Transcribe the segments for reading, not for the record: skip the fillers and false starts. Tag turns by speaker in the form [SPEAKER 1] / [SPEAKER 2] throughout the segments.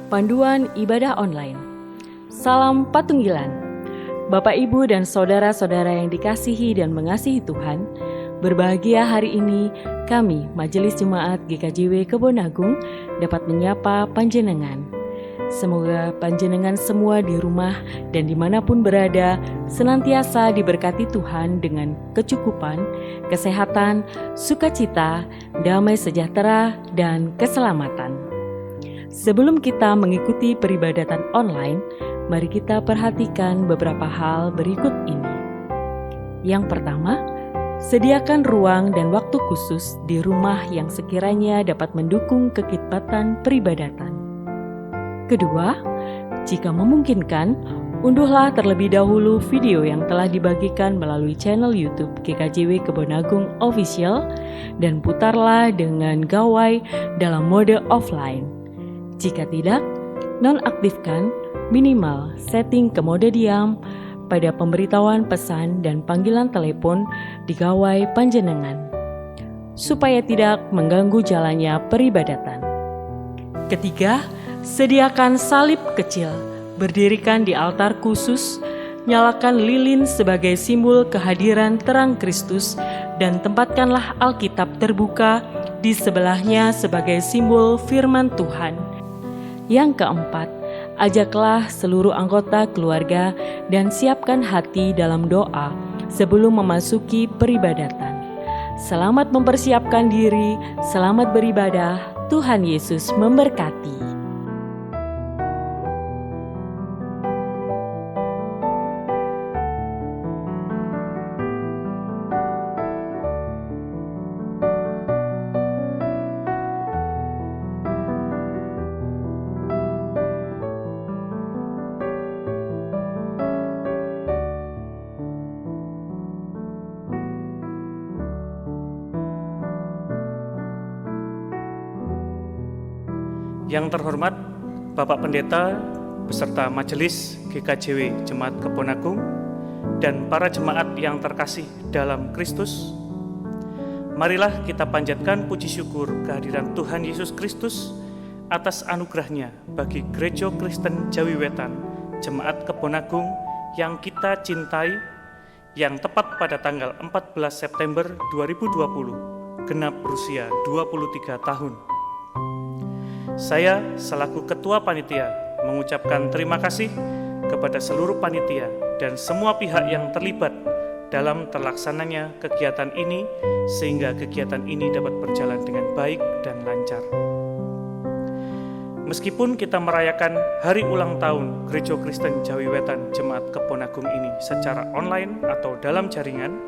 [SPEAKER 1] Panduan Ibadah Online. Salam Patunggilan. Bapak, Ibu, dan saudara-saudara yang dikasihi dan mengasihi Tuhan, berbahagia hari ini kami, Majelis Jemaat GKJW Kebon Agung, dapat menyapa panjenengan. Semoga panjenengan semua di rumah dan dimanapun berada senantiasa diberkati Tuhan dengan kecukupan, kesehatan, sukacita, damai sejahtera, dan keselamatan. Sebelum kita mengikuti peribadatan online, mari kita perhatikan beberapa hal berikut ini. Yang pertama, sediakan ruang dan waktu khusus di rumah yang sekiranya dapat mendukung kekhidmatan peribadatan. Kedua, jika memungkinkan, unduhlah terlebih dahulu video yang telah dibagikan melalui channel YouTube GKJW Kebon Agung Official dan putarlah dengan gawai dalam mode offline. Jika tidak, nonaktifkan minimal setting ke mode diam pada pemberitahuan pesan dan panggilan telepon di gawai panjenengan, supaya tidak mengganggu jalannya peribadatan. Ketiga, sediakan salib kecil, berdirikan di altar khusus, nyalakan lilin sebagai simbol kehadiran terang Kristus, dan tempatkanlah Alkitab terbuka di sebelahnya sebagai simbol firman Tuhan. Yang keempat, ajaklah seluruh anggota keluarga dan siapkan hati dalam doa sebelum memasuki peribadatan. Selamat mempersiapkan diri, selamat beribadah, Tuhan Yesus memberkati.
[SPEAKER 2] Yang terhormat Bapak Pendeta beserta Majelis GKJW Jemaat Kebon Agung dan para jemaat yang terkasih dalam Kristus, marilah kita panjatkan puji syukur kehadiran Tuhan Yesus Kristus atas anugerahnya bagi Gereja Kristen Jawi Wetan Jemaat Kebon Agung yang kita cintai, yang tepat pada tanggal 14 September 2020 genap berusia 23 tahun. Saya selaku Ketua Panitia mengucapkan terima kasih kepada seluruh panitia dan semua pihak yang terlibat dalam terlaksananya kegiatan ini sehingga kegiatan ini dapat berjalan dengan baik dan lancar. Meskipun kita merayakan hari ulang tahun Gereja Kristen Jawi Wetan Jemaat Kebon Agung ini secara online atau dalam jaringan,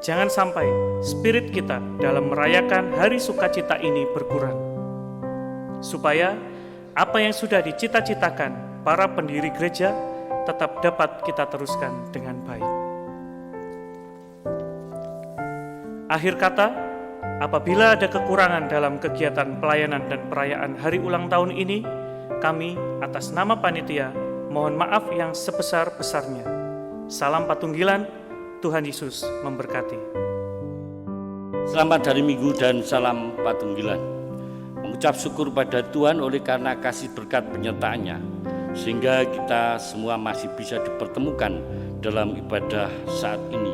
[SPEAKER 2] jangan sampai spirit kita dalam merayakan hari sukacita ini berkurang, supaya apa yang sudah dicita-citakan para pendiri gereja tetap dapat kita teruskan dengan baik. Akhir kata, apabila ada kekurangan dalam kegiatan pelayanan dan perayaan hari ulang tahun ini, kami atas nama panitia mohon maaf yang sebesar-besarnya. Salam Patunggilan, Tuhan Yesus memberkati.
[SPEAKER 3] Selamat hari Minggu dan salam Patunggilan. Mengucap syukur pada Tuhan oleh karena kasih berkat penyertaan-Nya, sehingga kita semua masih bisa dipertemukan dalam ibadah saat ini.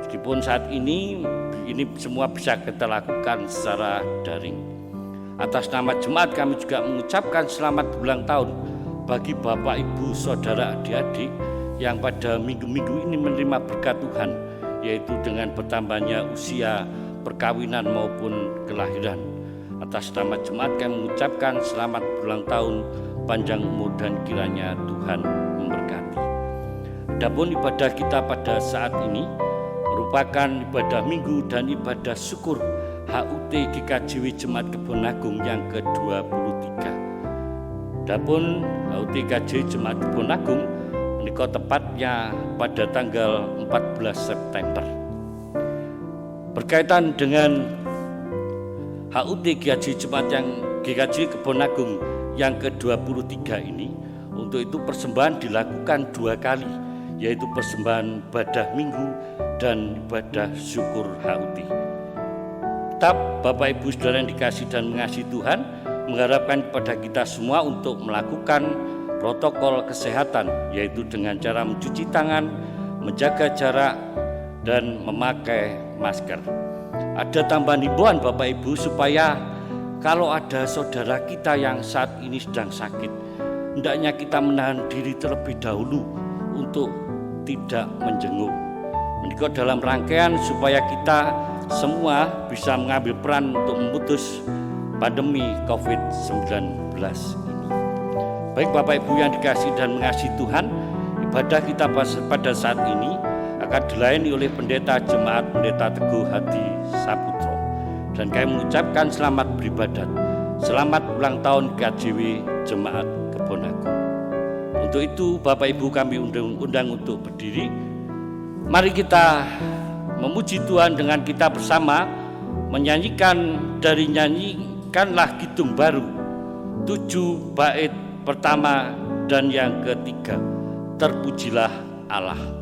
[SPEAKER 3] Meskipun saat ini semua bisa kita lakukan secara daring. Atas nama jemaat kami juga mengucapkan selamat ulang tahun bagi Bapak, Ibu, Saudara, adik-adik yang pada minggu-minggu ini menerima berkat Tuhan, yaitu dengan bertambahnya usia perkawinan maupun kelahiran. Atas nama jemaat kami mengucapkan selamat ulang tahun, panjang umur, dan kiranya Tuhan memberkati. Adapun ibadah kita pada saat ini merupakan ibadah minggu dan ibadah syukur HUT GKJW Jemaat Kebon Agung yang ke-23. Adapun HUT GKJW Jemaat Kebon Agung menika tepatnya pada tanggal 14 September. Berkaitan dengan HUT GKJW Kebon Agung yang ke-23 ini, untuk itu persembahan dilakukan 2 kali, yaitu persembahan ibadah minggu dan ibadah syukur HUT. Tetap Bapak Ibu Saudara yang dikasihi dan mengasihi Tuhan, mengharapkan kepada kita semua untuk melakukan protokol kesehatan, yaitu dengan cara mencuci tangan, menjaga jarak, dan memakai masker. Ada tambahan himbauan Bapak Ibu supaya kalau ada saudara kita yang saat ini sedang sakit, hendaknya kita menahan diri terlebih dahulu untuk tidak menjenguk. Menikah dalam rangkaian supaya kita semua bisa mengambil peran untuk memutus pandemi COVID-19 ini. Baik Bapak Ibu yang dikasihi dan mengasihi Tuhan, ibadah kita pada saat ini akan dilayani oleh Pendeta Jemaat Pendeta Teguh Hadi Saputro. Dan kami mengucapkan selamat beribadat. Selamat ulang tahun GKJW Jemaat Kebonagung. Untuk itu Bapak Ibu kami undang untuk berdiri. Mari kita memuji Tuhan dengan kita bersama menyanyikan dari Nyanyikanlah Kidung Baru 7 bait pertama dan yang ketiga, Terpujilah Allah.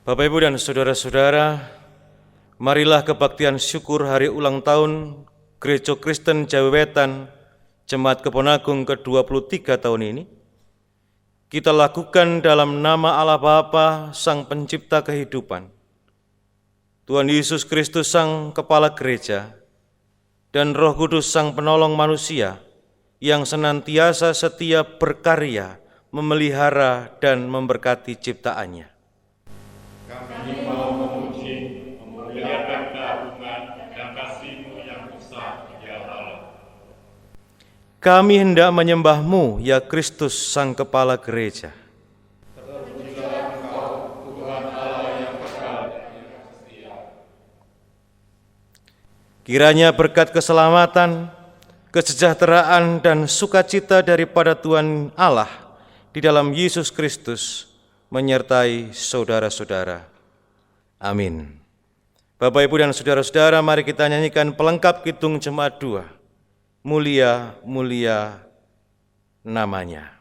[SPEAKER 4] Bapak Ibu dan Saudara-saudara, marilah kebaktian syukur hari ulang tahun Gereja Kristen Jawi Wetan Jemaat Kebonagung ke-23 tahun ini kita lakukan dalam nama Allah Bapa, Sang Pencipta kehidupan, Tuhan Yesus Kristus Sang Kepala Gereja, dan Roh Kudus Sang Penolong manusia yang senantiasa setia berkarya, memelihara dan memberkati ciptaannya.
[SPEAKER 5] Kami mau memuji, memuliakan keagungan dan kasih-Mu yang besar, ya Allah.
[SPEAKER 4] Kami hendak menyembah-Mu, ya Kristus, Sang Kepala Gereja.
[SPEAKER 5] Terpujilah Engkau, Tuhan Allah yang kekal dan yang setia.
[SPEAKER 4] Kiranya berkat keselamatan, kesejahteraan, dan sukacita daripada Tuhan Allah di dalam Yesus Kristus menyertai saudara-saudara. Amin. Bapak, Ibu, dan saudara-saudara, mari kita nyanyikan pelengkap Kidung Jemaat 2. Mulia, mulia namanya.
[SPEAKER 6] Mulia namanya.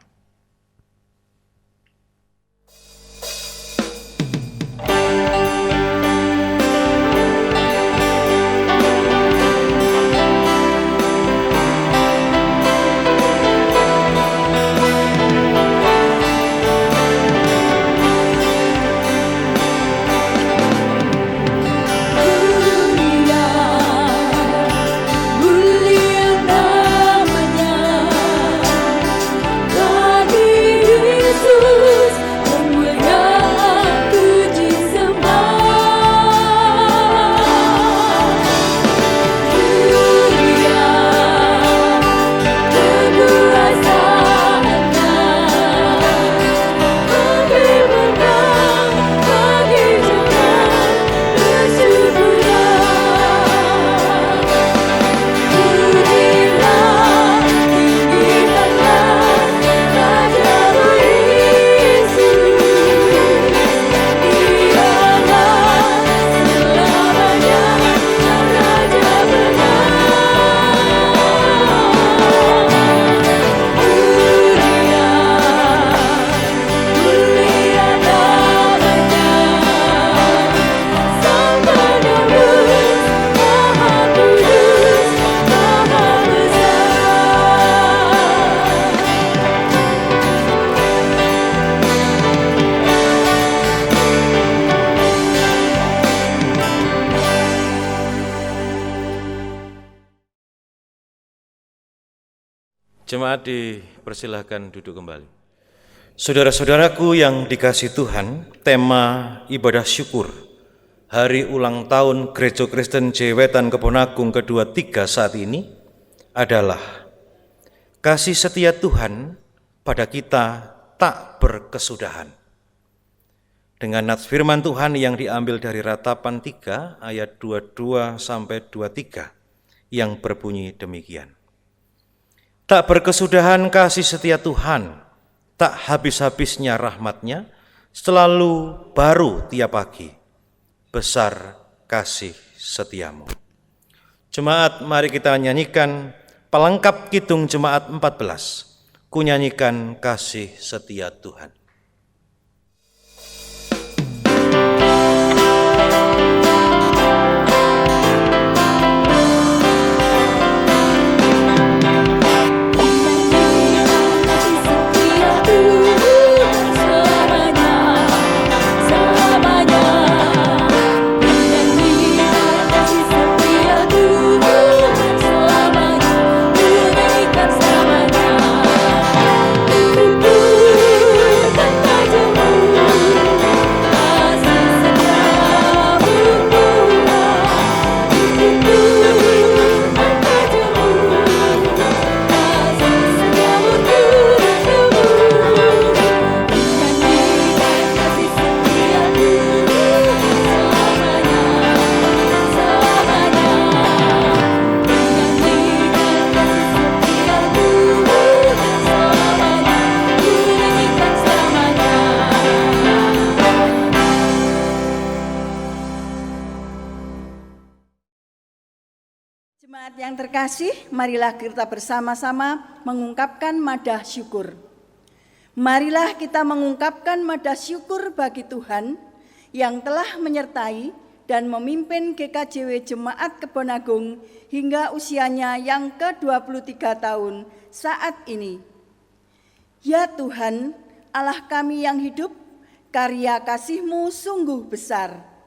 [SPEAKER 4] Jemaat dipersilahkan duduk kembali. Saudara-saudaraku yang dikasihi Tuhan, tema ibadah syukur hari ulang tahun Gereja Kristen JW Wetan Keponagung ke-23 saat ini adalah kasih setia Tuhan pada kita tak berkesudahan. Dengan nats firman Tuhan yang diambil dari Ratapan 3 ayat 22 sampai 23 yang berbunyi demikian. Tak berkesudahan kasih setia Tuhan, tak habis-habisnya rahmat-Nya, selalu baru tiap pagi, besar kasih setiamu. Jemaat, mari kita nyanyikan pelengkap kidung jemaat 14, ku nyanyikan kasih setia Tuhan.
[SPEAKER 6] Jemaat yang terkasih, marilah kita bersama-sama mengungkapkan madah syukur. Marilah kita mengungkapkan madah syukur bagi Tuhan yang telah menyertai dan memimpin GKJW Jemaat Keponagung hingga usianya yang ke-23 tahun saat ini. Ya Tuhan, Allah kami yang hidup, karya kasih-Mu sungguh besar.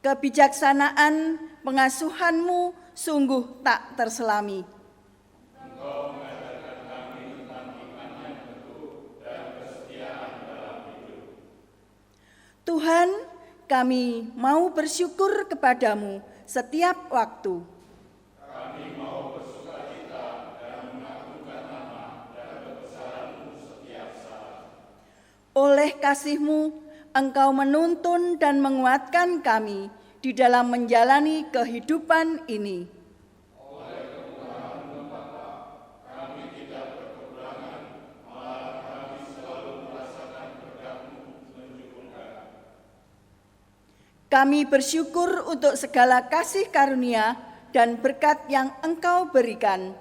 [SPEAKER 6] Kebijaksanaan pengasuhan-Mu sungguh tak terselami.
[SPEAKER 5] Engkau mengajarkan kami tentang iman yang teguh dan kesetiaan dalam hidup.
[SPEAKER 6] Tuhan, kami mau bersyukur kepadamu setiap waktu.
[SPEAKER 5] Kami mau bersukacita dan mengagungkan nama dan kebesaran-Mu setiap saat.
[SPEAKER 6] Oleh kasih-Mu, Engkau menuntun dan menguatkan kami di dalam menjalani kehidupan ini.
[SPEAKER 5] Oleh kemurahan-Mu Bapa, kami tidak berkekurangan, malah kami selalu merasakan berkat-Mu menyukurkan.
[SPEAKER 6] Kami bersyukur untuk segala kasih karunia dan berkat yang Engkau berikan.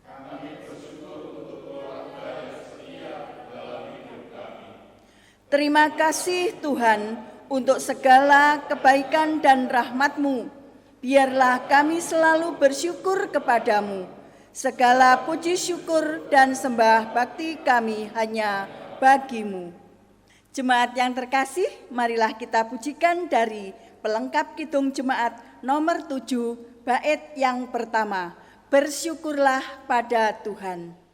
[SPEAKER 5] Kami bersyukur untuk keluarga yang setia dalam hidup kami.
[SPEAKER 6] Terima kasih Tuhan untuk segala kebaikan dan rahmat-Mu. Biarlah kami selalu bersyukur kepadamu. Segala puji syukur dan sembah bakti kami hanya bagi-Mu. Jemaat yang terkasih, marilah kita pujikan dari pelengkap kidung jemaat nomor 7, bait yang pertama. Bersyukurlah pada Tuhan.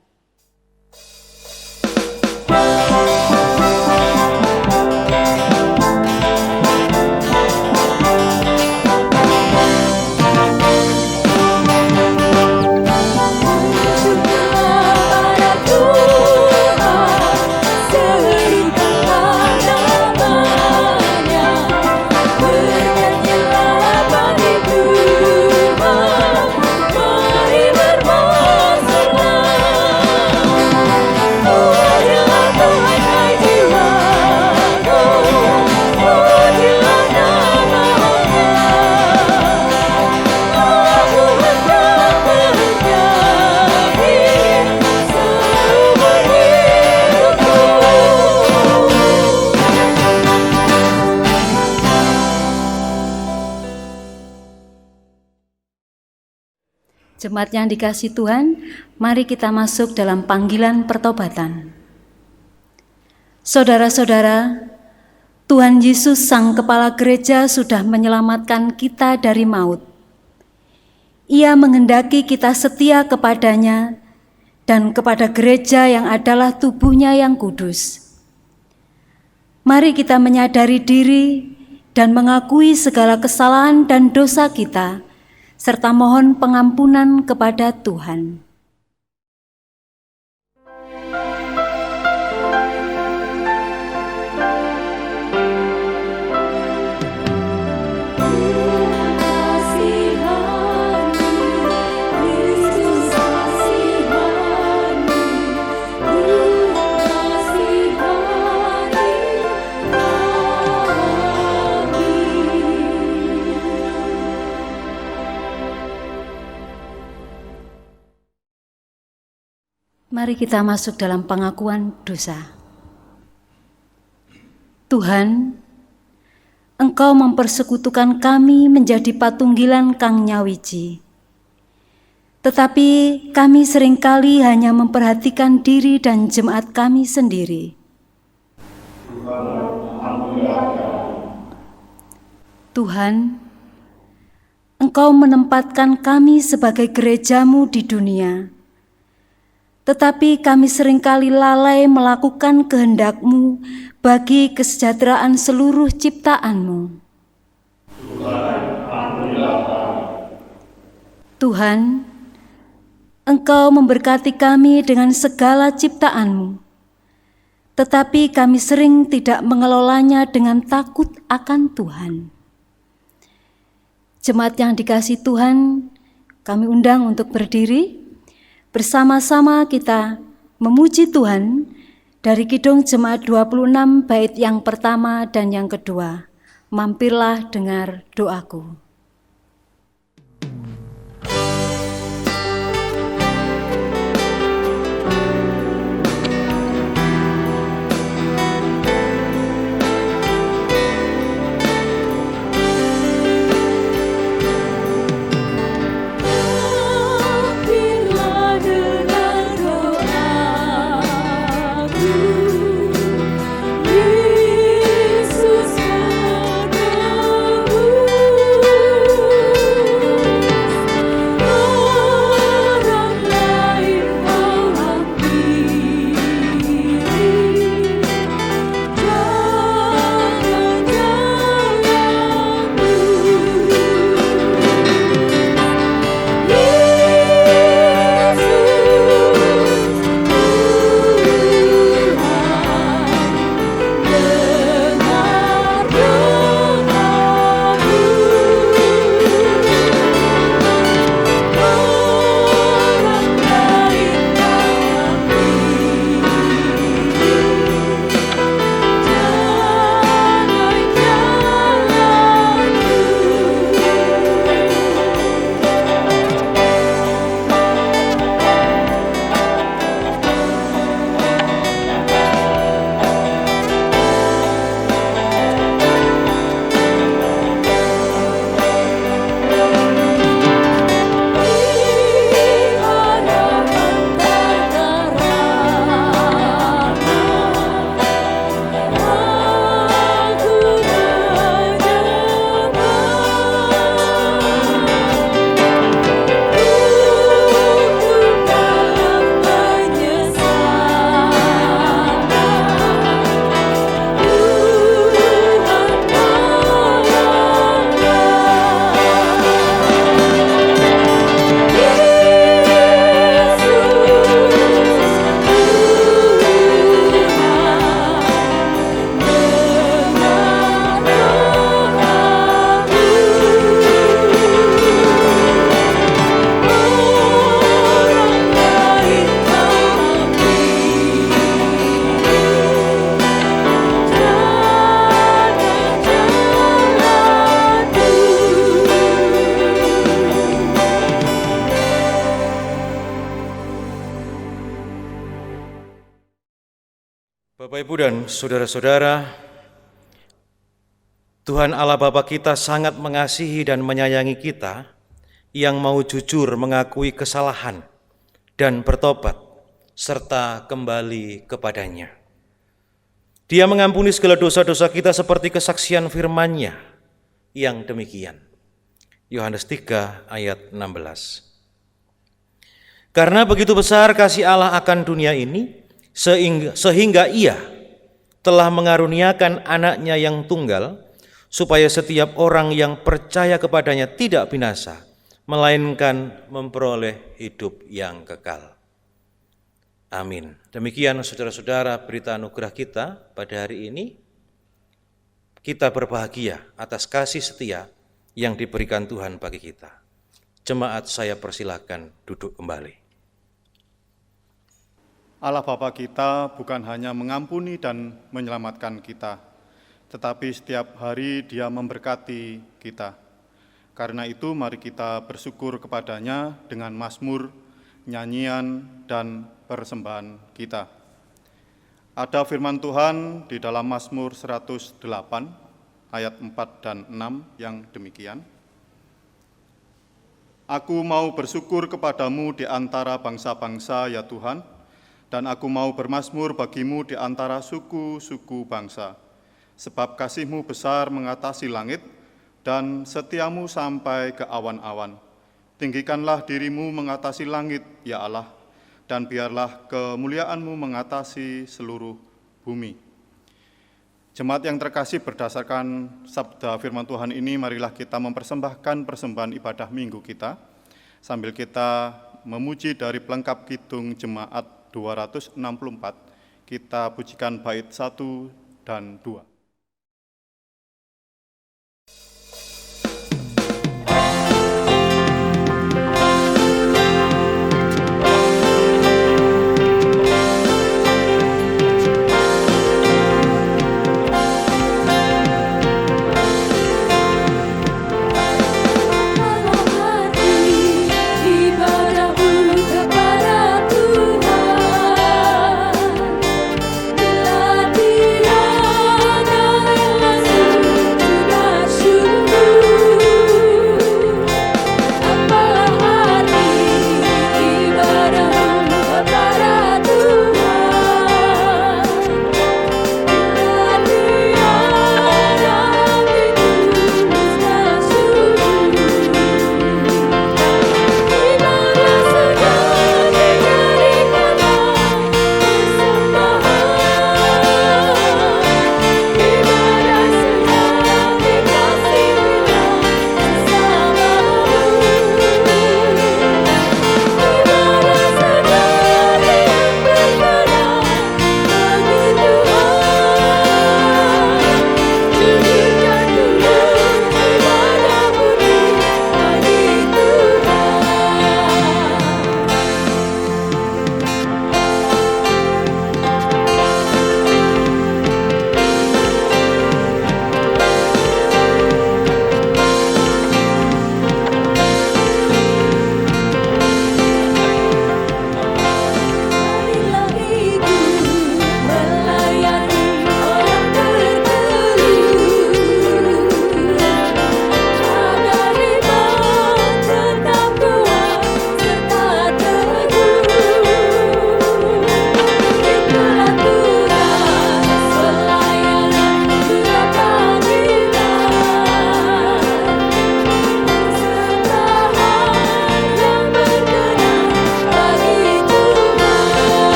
[SPEAKER 7] Jemaat yang dikasihi Tuhan, mari kita masuk dalam panggilan pertobatan. Saudara-saudara, Tuhan Yesus Sang Kepala Gereja sudah menyelamatkan kita dari maut. Ia menghendaki kita setia kepadanya dan kepada gereja yang adalah tubuhnya yang kudus. Mari kita menyadari diri dan mengakui segala kesalahan dan dosa kita, serta mohon pengampunan kepada Tuhan. Mari kita masuk dalam pengakuan dosa. Tuhan, Engkau mempersekutukan kami menjadi patunggilan Kang Nyawiji. Tetapi kami seringkali hanya memperhatikan diri dan jemaat kami sendiri. Tuhan, Engkau menempatkan kami sebagai gereja-Mu di dunia. Tetapi kami seringkali lalai melakukan kehendak-Mu bagi kesejahteraan seluruh ciptaan-Mu. Tuhan, Engkau memberkati kami dengan segala ciptaan-Mu, tetapi kami sering tidak mengelolanya dengan takut akan Tuhan. Jemaat yang dikasihi Tuhan, kami undang untuk berdiri. Bersama-sama kita memuji Tuhan dari Kidung Jemaat 26 bait yang pertama dan yang kedua. Mampirlah dengar doaku.
[SPEAKER 4] Bapak, Ibu, dan saudara-saudara, Tuhan Allah Bapa kita sangat mengasihi dan menyayangi kita yang mau jujur mengakui kesalahan dan bertobat serta kembali kepadanya. Dia mengampuni segala dosa-dosa kita seperti kesaksian firman-Nya yang demikian. Yohanes 3 ayat 16. Karena begitu besar kasih Allah akan dunia ini, sehingga Ia telah mengaruniakan anaknya yang tunggal, supaya setiap orang yang percaya kepadanya tidak binasa, melainkan memperoleh hidup yang kekal. Amin. Demikian saudara-saudara berita anugerah kita pada hari ini. Kita berbahagia atas kasih setia yang diberikan Tuhan bagi kita. Jemaat, saya persilakan duduk kembali.
[SPEAKER 5] Allah Bapa kita bukan hanya mengampuni dan menyelamatkan kita, tetapi setiap hari Dia memberkati kita. Karena itu mari kita bersyukur kepadanya dengan mazmur, nyanyian, dan persembahan kita. Ada firman Tuhan di dalam Mazmur 108 ayat 4 dan 6 yang demikian. Aku mau bersyukur kepadamu di antara bangsa-bangsa ya Tuhan, dan aku mau bermazmur bagimu di antara suku-suku bangsa. Sebab kasih-Mu besar mengatasi langit, dan setiamu sampai ke awan-awan. Tinggikanlah dirimu mengatasi langit, ya Allah, dan biarlah kemuliaan-Mu mengatasi seluruh bumi. Jemaat yang terkasih, berdasarkan sabda firman Tuhan ini, marilah kita mempersembahkan persembahan ibadah minggu kita, sambil kita memuji dari pelengkap kidung jemaat 264, kita pujikan bait 1 dan 2.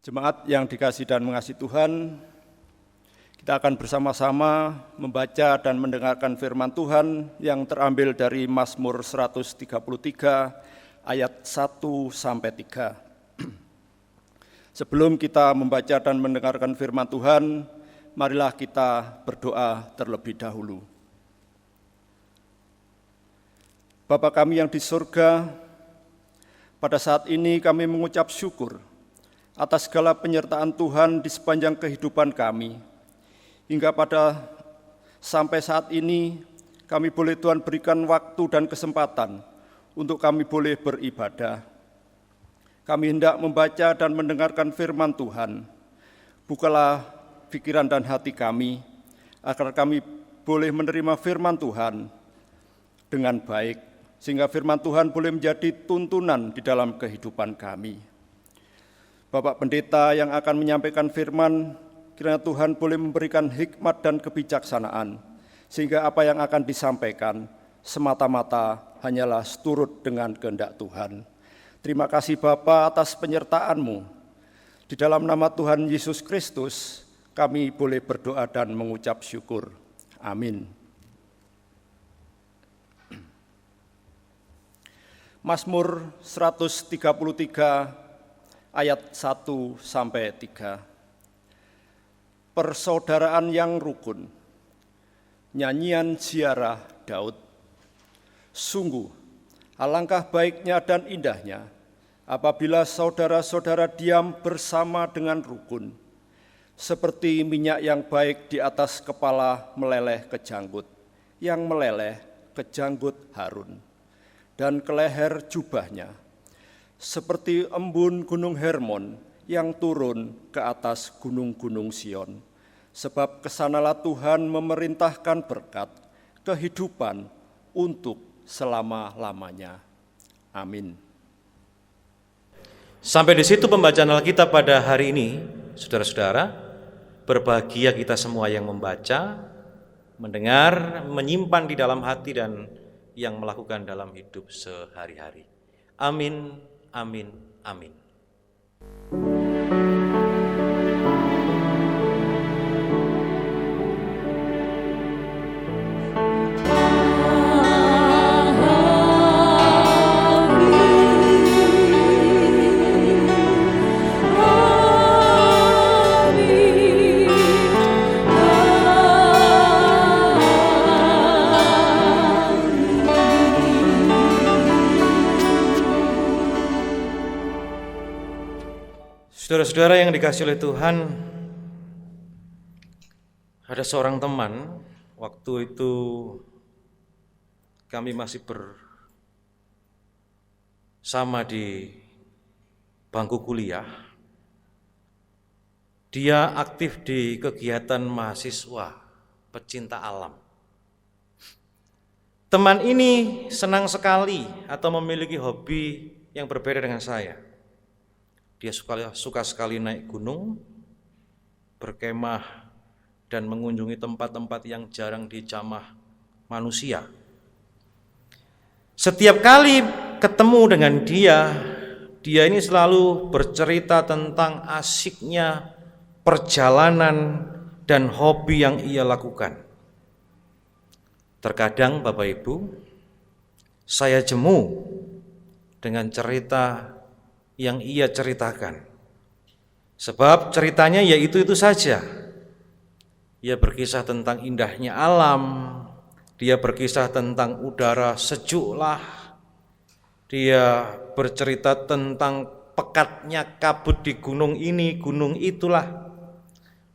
[SPEAKER 5] Jemaat yang dikasihi dan mengasihi Tuhan, kita akan bersama-sama membaca dan mendengarkan firman Tuhan yang terambil dari Mazmur 133 ayat 1-3.
[SPEAKER 8] Sebelum kita membaca dan mendengarkan firman Tuhan, marilah kita berdoa terlebih dahulu. Bapa kami yang di surga, pada saat ini kami mengucap syukur atas segala penyertaan Tuhan di sepanjang kehidupan kami. Hingga sampai saat ini kami boleh Tuhan berikan waktu dan kesempatan untuk kami boleh beribadah. Kami hendak membaca dan mendengarkan firman Tuhan. Bukalah pikiran dan hati kami, agar kami boleh menerima firman Tuhan dengan baik, sehingga firman Tuhan boleh menjadi tuntunan di dalam kehidupan kami. Bapak Pendeta yang akan menyampaikan firman, kiranya Tuhan boleh memberikan hikmat dan kebijaksanaan, sehingga apa yang akan disampaikan semata-mata hanyalah seturut dengan kehendak Tuhan. Terima kasih Bapa atas penyertaan-Mu. Di dalam nama Tuhan Yesus Kristus, kami boleh berdoa dan mengucap syukur. Amin. Mazmur 133 ayat 1-3. Persaudaraan yang rukun. Nyanyian ziarah Daud. Sungguh, alangkah baiknya dan indahnya apabila saudara-saudara diam bersama dengan rukun, seperti minyak yang baik di atas kepala meleleh ke janggut, yang meleleh ke janggut Harun, dan ke leher jubahnya, seperti embun gunung Hermon yang turun ke atas gunung-gunung Sion. Sebab kesanalah Tuhan memerintahkan berkat, kehidupan untuk selama-lamanya. Amin.
[SPEAKER 4] Sampai di situ pembacaan Alkitab pada hari ini, saudara-saudara. Berbahagia kita semua yang membaca, mendengar, menyimpan di dalam hati dan yang melakukan dalam hidup sehari-hari. Amin, amin, amin. Saudara-saudara yang dikasihi oleh Tuhan, ada seorang teman, waktu itu kami masih bersama di bangku kuliah. Dia aktif di kegiatan mahasiswa, pecinta alam. Teman ini senang sekali atau memiliki hobi yang berbeda dengan saya. Dia suka sekali naik gunung, berkemah, dan mengunjungi tempat-tempat yang jarang dijamah manusia. Setiap kali ketemu dengan dia ini selalu bercerita tentang asiknya perjalanan dan hobi yang ia lakukan. Terkadang Bapak Ibu, saya jemu dengan cerita yang ia ceritakan. Sebab ceritanya ya itu saja. Ia berkisah tentang indahnya alam, dia berkisah tentang udara sejuklah, dia bercerita tentang pekatnya kabut di gunung ini, gunung itulah,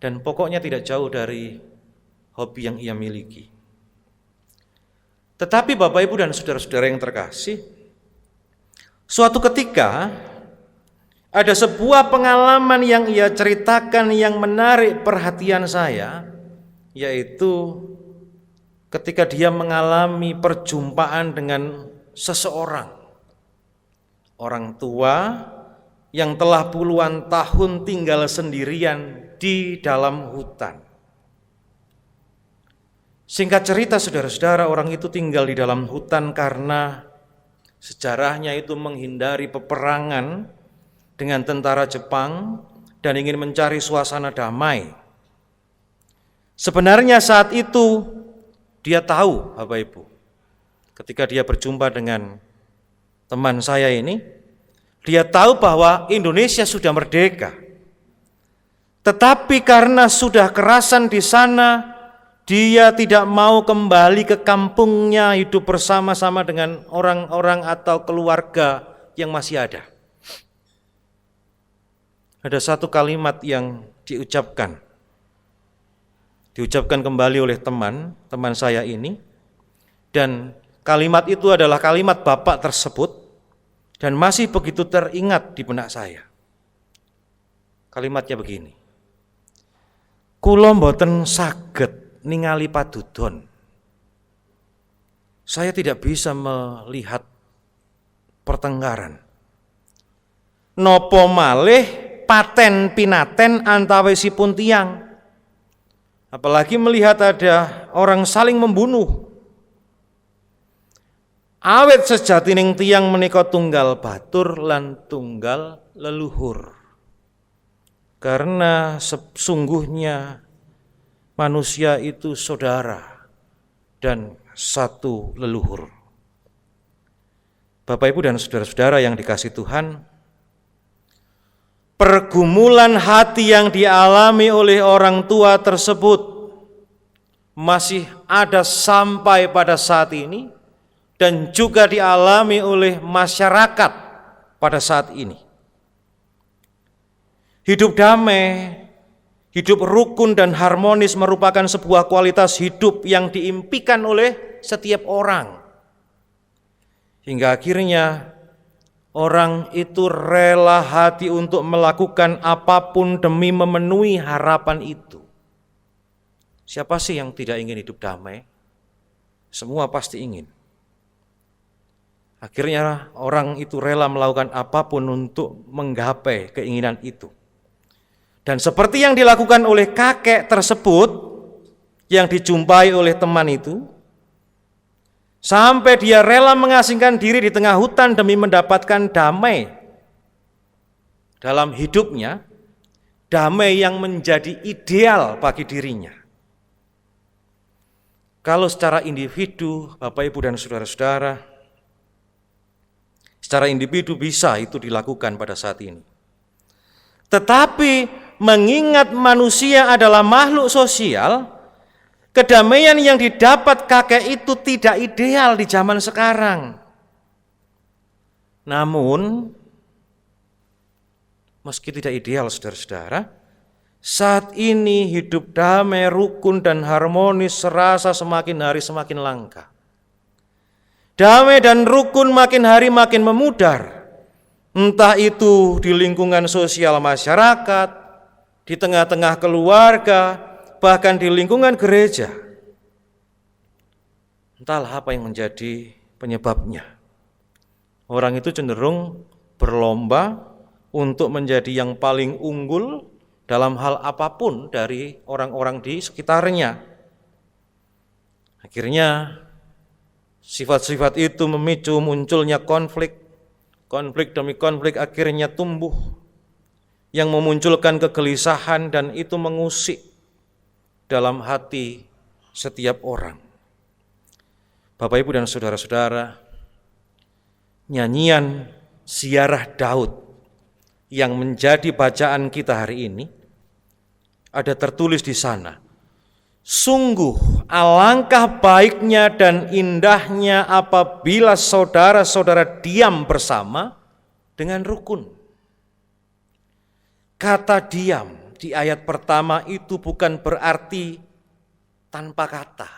[SPEAKER 4] dan pokoknya tidak jauh dari hobi yang ia miliki. Tetapi Bapak Ibu dan saudara-saudara yang terkasih, suatu ketika ada sebuah pengalaman yang ia ceritakan yang menarik perhatian saya, yaitu ketika dia mengalami perjumpaan dengan seseorang, orang tua yang telah puluhan tahun tinggal sendirian di dalam hutan. Singkat cerita saudara-saudara, orang itu tinggal di dalam hutan karena sejarahnya itu menghindari peperangan dengan tentara Jepang dan ingin mencari suasana damai. Sebenarnya saat itu dia tahu, Bapak Ibu, ketika dia berjumpa dengan teman saya ini, dia tahu bahwa Indonesia sudah merdeka. Tetapi karena sudah kerasan di sana, dia tidak mau kembali ke kampungnya hidup bersama-sama dengan orang-orang atau keluarga yang masih ada. Ada satu kalimat yang diucapkan kembali oleh teman saya ini, dan kalimat itu adalah kalimat bapak tersebut dan masih begitu teringat di benak saya. Kalimatnya begini: kula mboten saged ningali padudon. Saya tidak bisa melihat pertengkaran. Nopo malih paten pinaten antawisipun tiyang. Apalagi melihat ada orang saling membunuh. Awit sejatining tiyang menika tunggal batur lan tunggal leluhur. Karena sesungguhnya manusia itu saudara dan satu leluhur. Bapak, Ibu, dan saudara-saudara yang dikasihi Tuhan, pergumulan hati yang dialami oleh orang tua tersebut masih ada sampai pada saat ini dan juga dialami oleh masyarakat pada saat ini. Hidup damai, hidup rukun dan harmonis merupakan sebuah kualitas hidup yang diimpikan oleh setiap orang. Hingga akhirnya orang itu rela hati untuk melakukan apapun demi memenuhi harapan itu. Siapa sih yang tidak ingin hidup damai? Semua pasti ingin. Akhirnya orang itu rela melakukan apapun untuk menggapai keinginan itu. Dan seperti yang dilakukan oleh kakek tersebut yang dijumpai oleh teman itu, sampai dia rela mengasingkan diri di tengah hutan demi mendapatkan damai dalam hidupnya, damai yang menjadi ideal bagi dirinya. Kalau secara individu, Bapak, Ibu, dan saudara-saudara, secara individu bisa itu dilakukan pada saat ini. Tetapi mengingat manusia adalah makhluk sosial, kedamaian yang didapat kakek itu tidak ideal di zaman sekarang. Namun, meski tidak ideal, saudara-saudara, saat ini hidup damai, rukun, dan harmonis serasa semakin hari semakin langka. Damai dan rukun makin hari makin memudar. Entah itu di lingkungan sosial masyarakat, di tengah-tengah keluarga, bahkan di lingkungan gereja. Entahlah apa yang menjadi penyebabnya. Orang itu cenderung berlomba untuk menjadi yang paling unggul dalam hal apapun dari orang-orang di sekitarnya. Akhirnya sifat-sifat itu memicu munculnya konflik demi konflik akhirnya tumbuh yang memunculkan kegelisahan, dan itu mengusik dalam hati setiap orang. Bapak, Ibu, dan saudara-saudara, nyanyian Ziarah Daud yang menjadi bacaan kita hari ini ada tertulis di sana. Sungguh alangkah baiknya dan indahnya apabila saudara-saudara diam bersama dengan rukun. Kata diam di ayat pertama itu bukan berarti tanpa kata,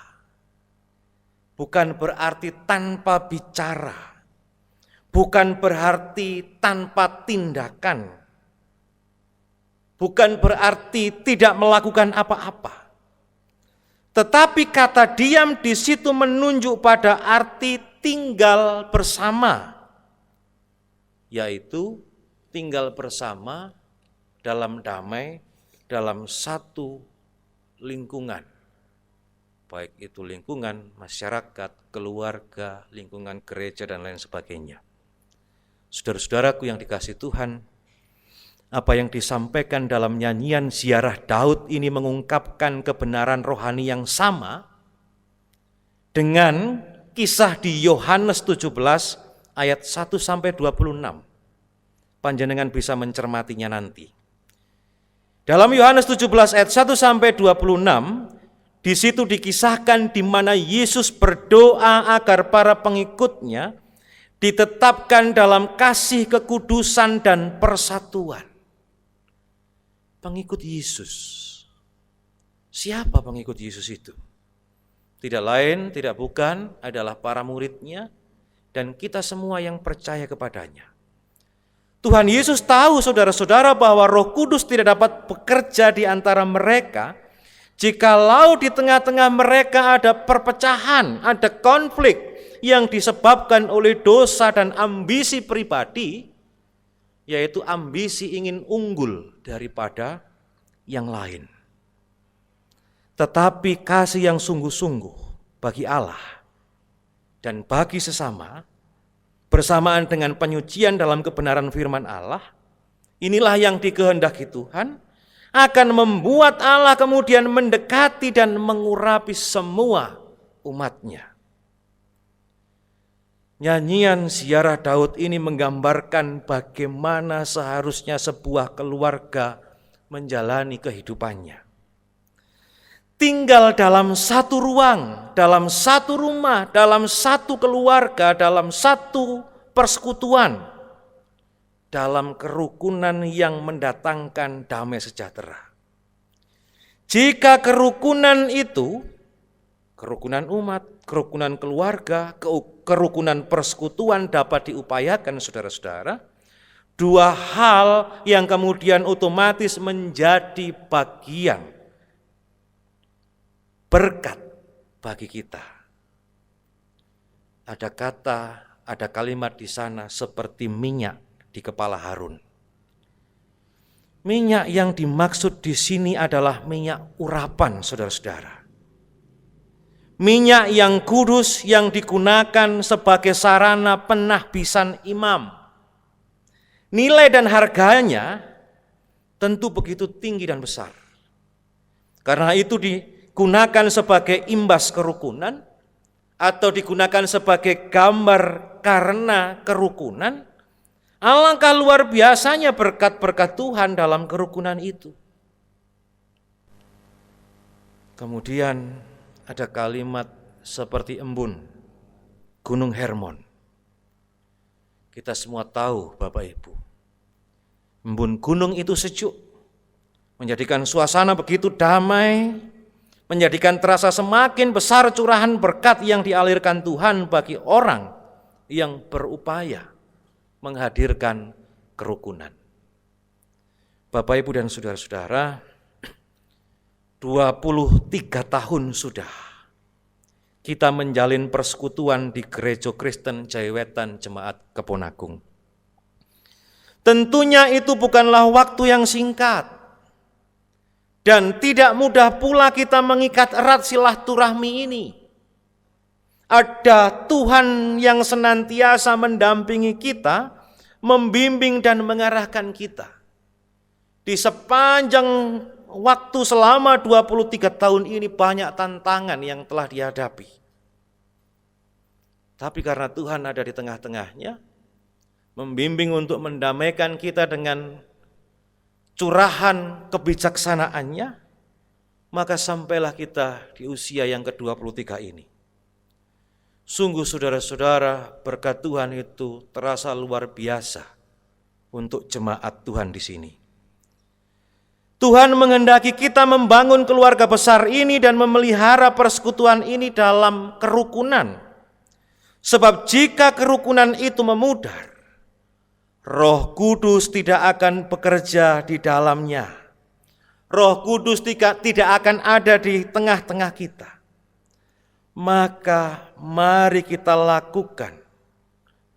[SPEAKER 4] bukan berarti tanpa bicara, bukan berarti tanpa tindakan, bukan berarti tidak melakukan apa-apa. Tetapi kata diam di situ menunjuk pada arti tinggal bersama, yaitu tinggal bersama dalam damai, dalam satu lingkungan. Baik itu lingkungan masyarakat, keluarga, lingkungan gereja, dan lain sebagainya. Saudara-saudaraku yang dikasihi Tuhan, apa yang disampaikan dalam nyanyian Ziarah Daud ini mengungkapkan kebenaran rohani yang sama dengan kisah di Yohanes 17 ayat 1-26. Panjenengan bisa mencermatinya nanti. Dalam Yohanes 17 ayat 1 sampai 26, di situ dikisahkan di mana Yesus berdoa agar para pengikutnya ditetapkan dalam kasih kekudusan dan persatuan. Pengikut Yesus. Siapa pengikut Yesus itu? Tidak lain, tidak bukan, adalah para muridnya dan kita semua yang percaya kepadanya. Tuhan Yesus tahu saudara-saudara bahwa Roh Kudus tidak dapat bekerja di antara mereka jikalau di tengah-tengah mereka ada perpecahan, ada konflik yang disebabkan oleh dosa dan ambisi pribadi, yaitu ambisi ingin unggul daripada yang lain. Tetapi kasih yang sungguh-sungguh bagi Allah dan bagi sesama, bersamaan dengan penyucian dalam kebenaran firman Allah, inilah yang dikehendaki Tuhan, akan membuat Allah kemudian mendekati dan mengurapi semua umatnya. Nyanyian ziarah Daud ini menggambarkan bagaimana seharusnya sebuah keluarga menjalani kehidupannya. Tinggal dalam satu ruang, dalam satu rumah, dalam satu keluarga, dalam satu persekutuan, dalam kerukunan yang mendatangkan damai sejahtera. Jika kerukunan itu, kerukunan umat, kerukunan keluarga, kerukunan persekutuan dapat diupayakan saudara-saudara, dua hal yang kemudian otomatis menjadi bagian berkat bagi kita. Ada kalimat di sana seperti minyak di kepala Harun. Minyak yang dimaksud di sini adalah minyak urapan, saudara-saudara. Minyak yang kudus yang digunakan sebagai sarana penahbisan imam. Nilai dan harganya tentu begitu tinggi dan besar. Karena itu digunakan sebagai imbas kerukunan atau digunakan sebagai gambar karena kerukunan. Alangkah luar biasanya berkat-berkat Tuhan dalam kerukunan itu. Kemudian ada kalimat seperti embun, Gunung Hermon. Kita semua tahu Bapak Ibu, embun gunung itu sejuk, menjadikan suasana begitu damai, menjadikan terasa semakin besar curahan berkat yang dialirkan Tuhan bagi orang yang berupaya menghadirkan kerukunan. Bapak, Ibu, dan saudara-saudara, 23 tahun sudah kita menjalin persekutuan di Gereja Kristen Jayawetan Jemaat Keponagung. Tentunya itu bukanlah waktu yang singkat. Dan tidak mudah pula kita mengikat erat silaturahmi ini. Ada Tuhan yang senantiasa mendampingi kita, membimbing dan mengarahkan kita. Di sepanjang waktu selama 23 tahun ini banyak tantangan yang telah dihadapi. Tapi karena Tuhan ada di tengah-tengahnya, membimbing untuk mendamaikan kita dengan curahan kebijaksanaannya, maka sampailah kita di usia yang ke-23 ini. Sungguh saudara-saudara, berkat Tuhan itu terasa luar biasa untuk jemaat Tuhan di sini. Tuhan menghendaki kita membangun keluarga besar ini dan memelihara persekutuan ini dalam kerukunan. Sebab jika kerukunan itu memudar, Roh Kudus tidak akan bekerja di dalamnya. Roh Kudus tidak akan ada di tengah-tengah kita. Maka mari kita lakukan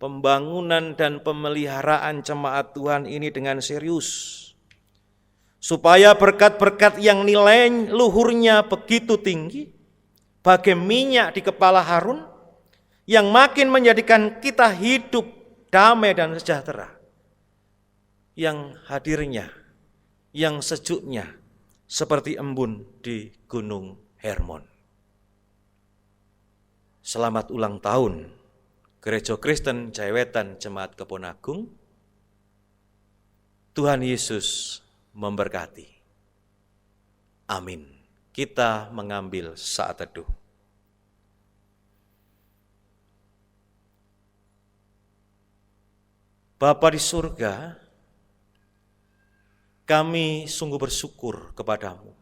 [SPEAKER 4] pembangunan dan pemeliharaan jemaat Tuhan ini dengan serius. Supaya berkat-berkat yang nilai luhurnya begitu tinggi, bagai minyak di kepala Harun, yang makin menjadikan kita hidup damai dan sejahtera. Yang hadirnya, yang sejuknya seperti embun di Gunung Hermon. Selamat ulang tahun Gereja Kristen Jayawetan Jemaat Keponagung. Tuhan Yesus memberkati. Amin. Kita mengambil saat teduh. Bapa di surga, kami sungguh bersyukur kepadamu.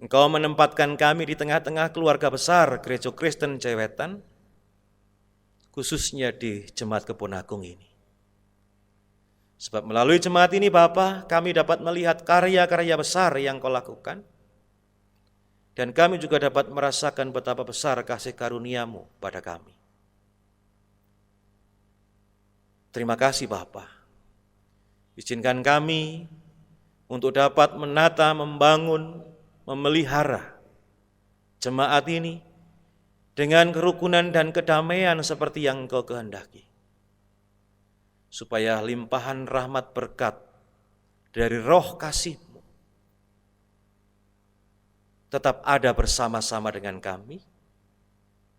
[SPEAKER 4] Engkau menempatkan kami di tengah-tengah keluarga besar Gereja Kristen Jawetan, khususnya di Jemaat Kebon Agung ini. Sebab melalui jemaat ini Bapa, kami dapat melihat karya-karya besar yang Kau lakukan, dan kami juga dapat merasakan betapa besar kasih karunia-Mu pada kami. Terima kasih Bapa. Izinkan kami untuk dapat menata, membangun, memelihara jemaat ini dengan kerukunan dan kedamaian seperti yang Engkau kehendaki. Supaya limpahan rahmat berkat dari roh kasih-Mu tetap ada bersama-sama dengan kami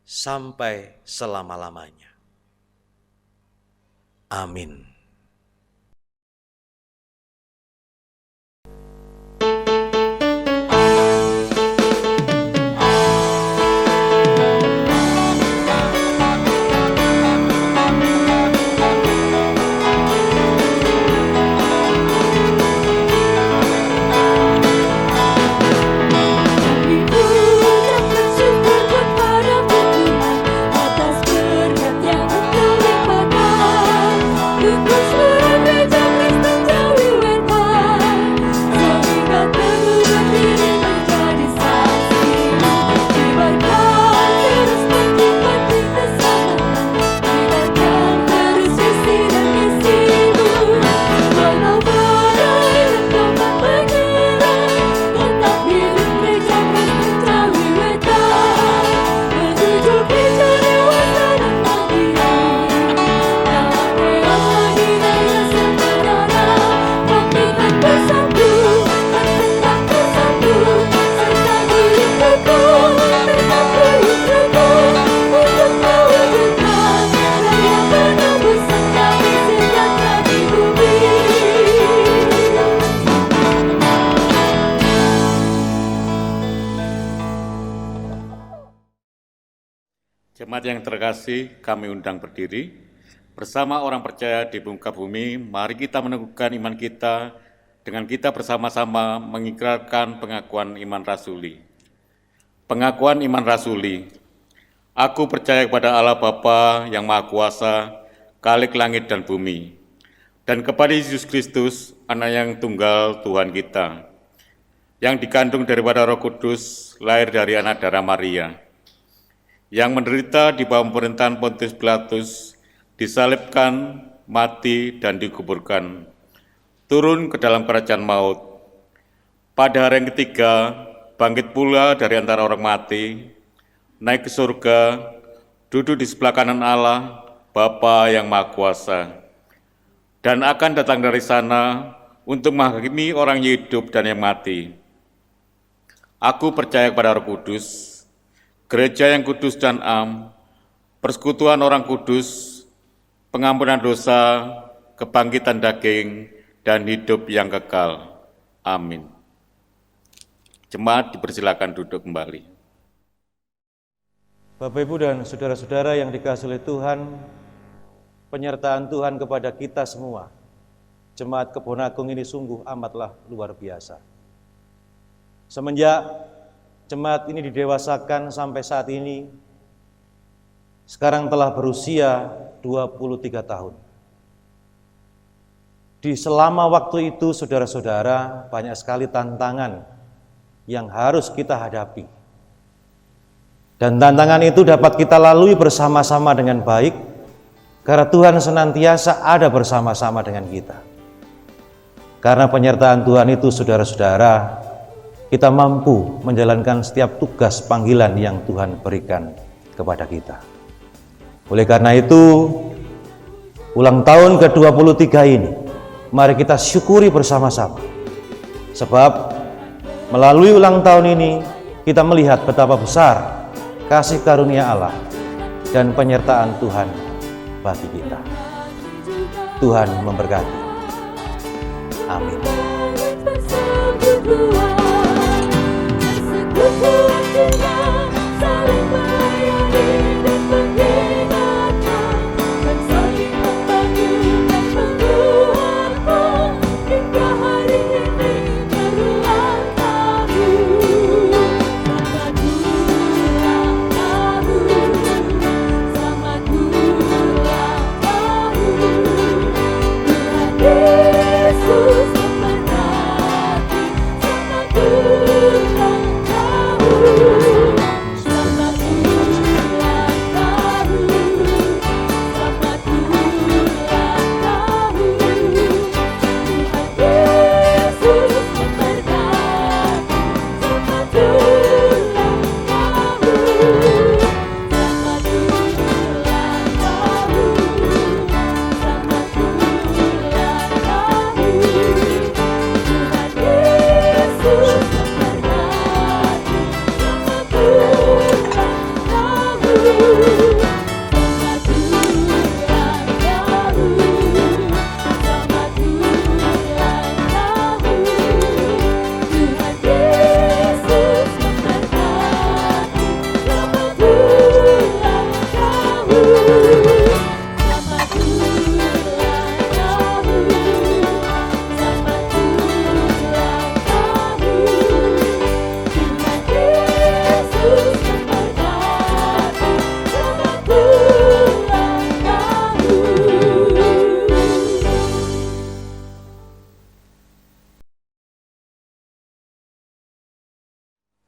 [SPEAKER 4] sampai selama-lamanya. Amin.
[SPEAKER 9] Jemaat yang terkasih, kami undang berdiri. Bersama orang percaya di muka bumi, mari kita meneguhkan iman kita dengan kita bersama-sama mengikrarkan pengakuan iman rasuli. Pengakuan iman rasuli. Aku percaya kepada Allah Bapa yang Maha Kuasa, Khalik langit dan bumi, dan kepada Yesus Kristus, Anak yang tunggal Tuhan kita, yang dikandung daripada Roh Kudus, lahir dari anak darah Maria, yang menderita di bawah pemerintahan Pontius Pilatus, disalibkan, mati, dan dikuburkan, turun ke dalam kerajaan maut. Pada hari yang ketiga, bangkit pula dari antara orang mati, naik ke surga, duduk di sebelah kanan Allah, Bapa yang Maha Kuasa, dan akan datang dari sana untuk menghakimi orang yang hidup dan yang mati. Aku percaya kepada Roh Kudus, Gereja yang kudus dan am, persekutuan orang kudus, pengampunan dosa, kebangkitan daging, dan hidup yang kekal. Amin. Jemaat dipersilakan duduk kembali.
[SPEAKER 4] Bapak, Ibu, dan saudara-saudara yang dikasihi oleh Tuhan, penyertaan Tuhan kepada kita semua, Jemaat Kebon Agung ini sungguh amatlah luar biasa. Semenjak jemaat ini didewasakan sampai saat ini, sekarang telah berusia 23 tahun. Di selama waktu itu, saudara-saudara, banyak sekali tantangan yang harus kita hadapi. Dan tantangan itu dapat kita lalui bersama-sama dengan baik, karena Tuhan senantiasa ada bersama-sama dengan kita. Karena penyertaan Tuhan itu, saudara-saudara, kita mampu menjalankan setiap tugas panggilan yang Tuhan berikan kepada kita. Oleh karena itu, ulang tahun ke-23 ini, mari kita syukuri bersama-sama. Sebab melalui ulang tahun ini, kita melihat betapa besar kasih karunia Allah dan penyertaan Tuhan bagi kita. Tuhan memberkati. Amin.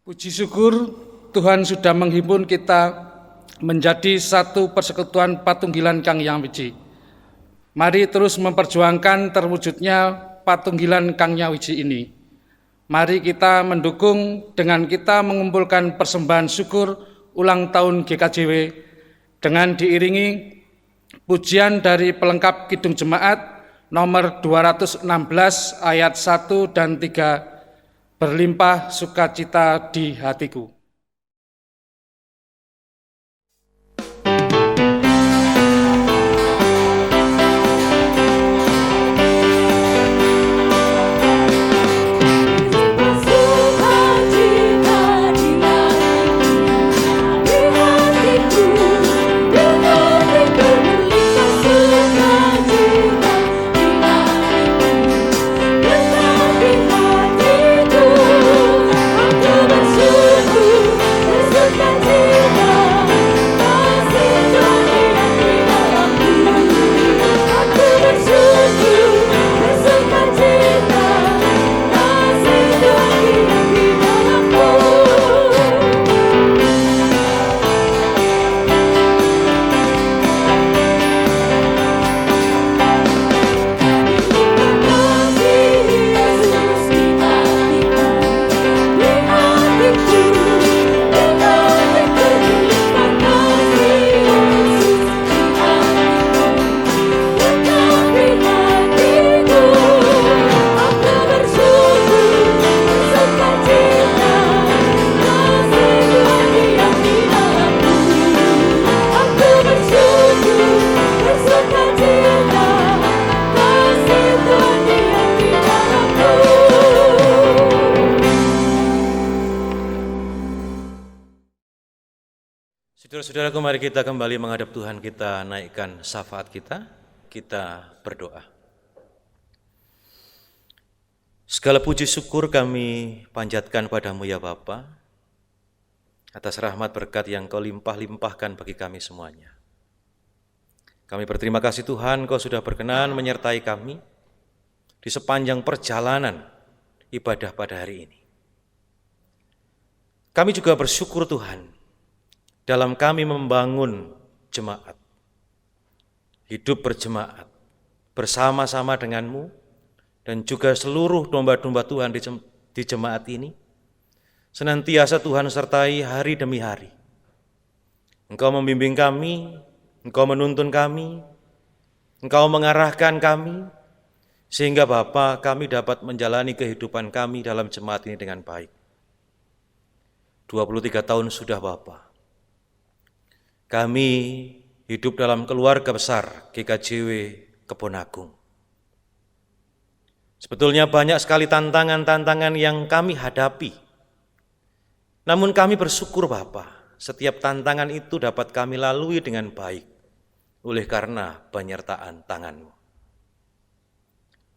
[SPEAKER 10] Puji syukur Tuhan sudah menghimpun kita menjadi satu persekutuan Patunggilan Kang Hyang Wiji. Mari terus memperjuangkan terwujudnya Patunggilan Kang Hyang Wiji ini. Mari kita mendukung dengan kita mengumpulkan persembahan syukur ulang tahun GKJW dengan diiringi pujian dari pelengkap Kidung Jemaat nomor 216 ayat 1 dan 3. Berlimpah sukacita di hatiku.
[SPEAKER 4] Saudara-saudaraku, mari kita kembali menghadap Tuhan, kita naikkan syafaat kita berdoa. Segala puji syukur kami panjatkan padamu ya Bapa, atas rahmat berkat yang Kau limpah-limpahkan bagi kami semuanya. Kami berterima kasih Tuhan, Kau sudah berkenan menyertai kami di sepanjang perjalanan ibadah pada hari ini. Kami juga bersyukur Tuhan, dalam kami membangun jemaat, hidup berjemaat, bersama-sama denganmu, dan juga seluruh domba-domba Tuhan di jemaat ini, senantiasa Tuhan sertai hari demi hari. Engkau membimbing kami, Engkau menuntun kami, Engkau mengarahkan kami, sehingga Bapa kami dapat menjalani kehidupan kami dalam jemaat ini dengan baik. 23 tahun sudah Bapa. Kami hidup dalam keluarga besar GKJW Kebon Agung. Sebetulnya banyak sekali tantangan-tantangan yang kami hadapi. Namun kami bersyukur Bapa, setiap tantangan itu dapat kami lalui dengan baik oleh karena penyertaan tangan-Mu.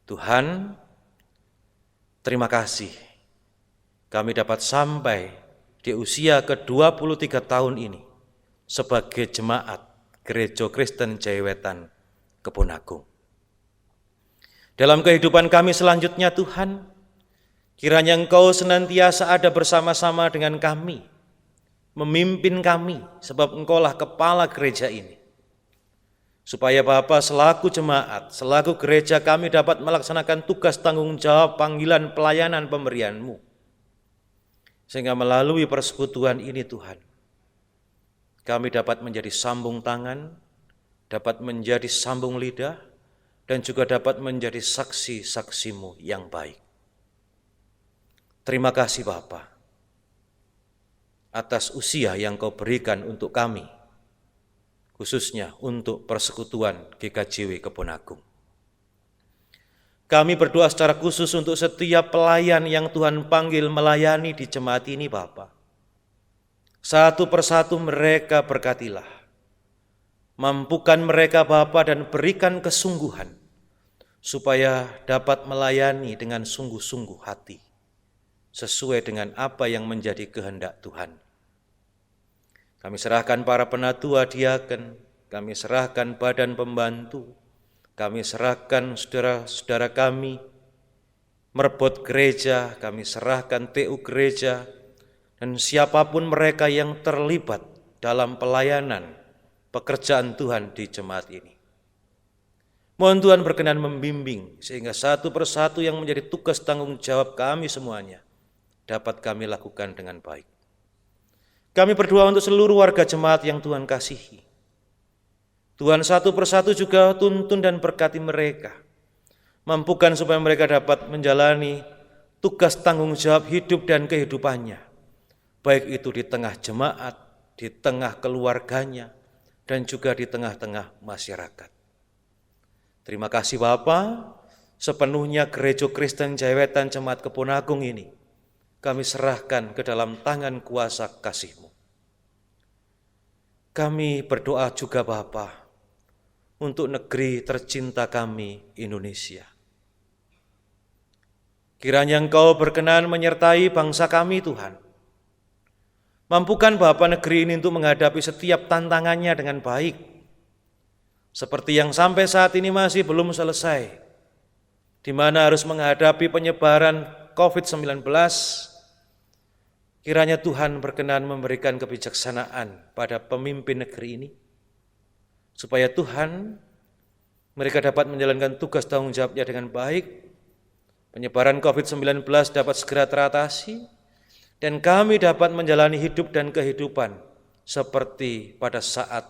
[SPEAKER 4] Tuhan, terima kasih kami dapat sampai di usia ke-23 tahun ini sebagai jemaat Gereja Kristen Jayawetan Keponagung. Dalam kehidupan kami selanjutnya Tuhan, kiranya Engkau senantiasa ada bersama-sama dengan kami, memimpin kami, sebab Engkaulah kepala gereja ini. Supaya Bapa selaku jemaat, selaku gereja kami dapat melaksanakan tugas tanggung jawab panggilan pelayanan pemberian-Mu. Sehingga melalui persekutuan ini Tuhan, kami dapat menjadi sambung tangan, dapat menjadi sambung lidah, dan juga dapat menjadi saksi-saksi-Mu yang baik. Terima kasih Bapa atas usia yang Kau berikan untuk kami, khususnya untuk persekutuan GKJW Keponagung. Kami berdoa secara khusus untuk setiap pelayan yang Tuhan panggil melayani di jemaat ini Bapa. Satu persatu mereka berkatilah. Mampukan mereka Bapa dan berikan kesungguhan supaya dapat melayani dengan sungguh-sungguh hati sesuai dengan apa yang menjadi kehendak Tuhan. Kami serahkan para penatua diaken, kami serahkan badan pembantu, kami serahkan saudara-saudara kami, merbot gereja, kami serahkan TU gereja, dan siapapun mereka yang terlibat dalam pelayanan pekerjaan Tuhan di jemaat ini. Mohon Tuhan berkenan membimbing, sehingga satu persatu yang menjadi tugas tanggung jawab kami semuanya dapat kami lakukan dengan baik. Kami berdoa untuk seluruh warga jemaat yang Tuhan kasihi. Tuhan satu persatu juga tuntun dan berkati mereka. Mampukan supaya mereka dapat menjalani tugas tanggung jawab hidup dan kehidupannya. Baik itu di tengah jemaat, di tengah keluarganya, dan juga di tengah-tengah masyarakat. Terima kasih Bapa, sepenuhnya Gereja Kristen Jayawetan Jemaat Keponagung ini kami serahkan ke dalam tangan kuasa kasih-Mu. Kami berdoa juga Bapa, untuk negeri tercinta kami, Indonesia. Kiranya Engkau berkenan menyertai bangsa kami, Tuhan. Mampukan Bapa negeri ini untuk menghadapi setiap tantangannya dengan baik. Seperti yang sampai saat ini masih belum selesai, di mana harus menghadapi penyebaran COVID-19. Kiranya Tuhan berkenan memberikan kebijaksanaan pada pemimpin negeri ini, supaya Tuhan mereka dapat menjalankan tugas tanggung jawabnya dengan baik, penyebaran COVID-19 dapat segera teratasi, dan kami dapat menjalani hidup dan kehidupan seperti pada saat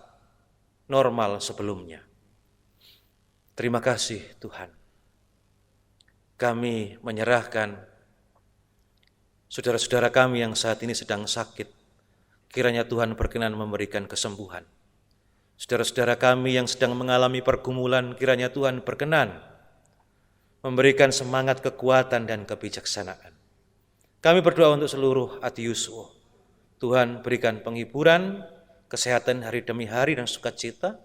[SPEAKER 4] normal sebelumnya. Terima kasih Tuhan. Kami menyerahkan saudara-saudara kami yang saat ini sedang sakit, kiranya Tuhan berkenan memberikan kesembuhan. Saudara-saudara kami yang sedang mengalami pergumulan, kiranya Tuhan berkenan memberikan semangat, kekuatan, dan kebijaksanaan. Kami berdoa untuk seluruh Ati Yuswo. Tuhan berikan penghiburan, kesehatan hari demi hari, dan sukacita,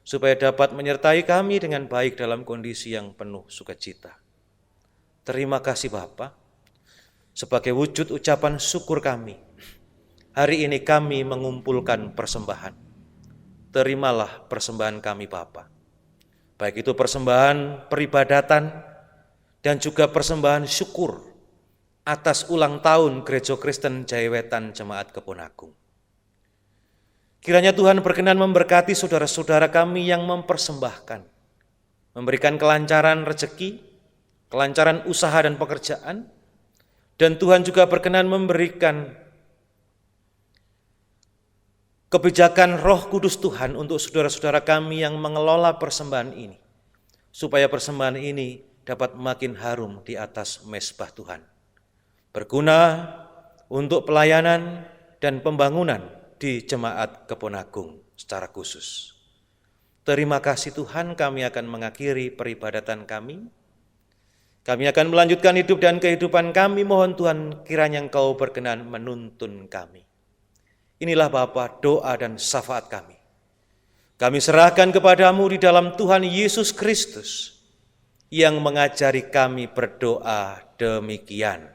[SPEAKER 4] supaya dapat menyertai kami dengan baik dalam kondisi yang penuh sukacita. Terima kasih Bapa. Sebagai wujud ucapan syukur kami, hari ini kami mengumpulkan persembahan. Terimalah persembahan kami Bapa, baik itu persembahan peribadatan dan juga persembahan syukur atas ulang tahun Gereja Kristen Jayawetan Jemaat Keponagung. Kiranya Tuhan berkenan memberkati saudara-saudara kami yang mempersembahkan, memberikan kelancaran rezeki, kelancaran usaha dan pekerjaan, dan Tuhan juga berkenan memberikan kebijakan Roh Kudus Tuhan untuk saudara-saudara kami yang mengelola persembahan ini, supaya persembahan ini dapat makin harum di atas mezbah Tuhan, berguna untuk pelayanan dan pembangunan di Jemaat Keponagung secara khusus. Terima kasih Tuhan, kami akan mengakhiri peribadatan kami. Kami akan melanjutkan hidup dan kehidupan kami. Mohon Tuhan kiranya Engkau berkenan menuntun kami. Inilah Bapa doa dan syafaat kami. Kami serahkan kepadamu di dalam Tuhan Yesus Kristus yang mengajari kami berdoa demikian.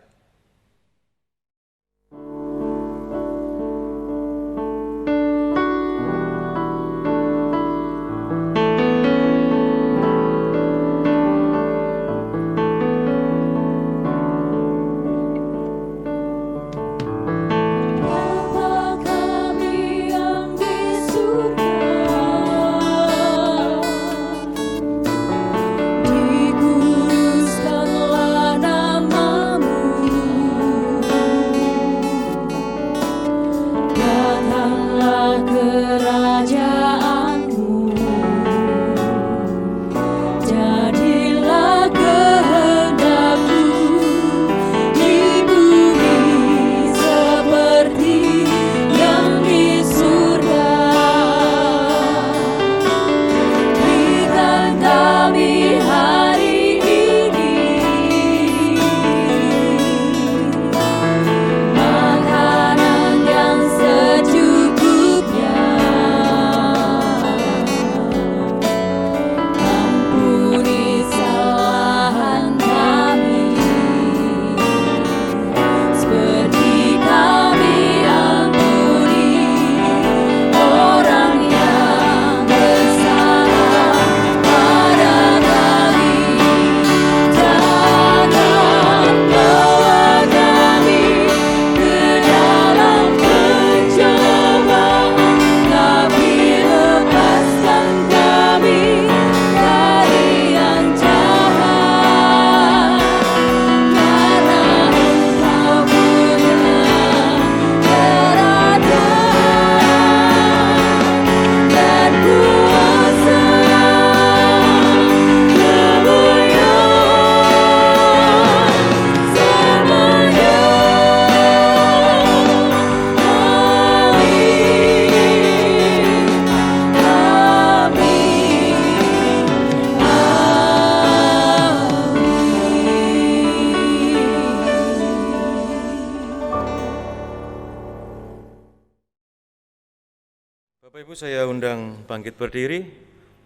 [SPEAKER 4] Bapak Ibu, saya undang bangkit berdiri.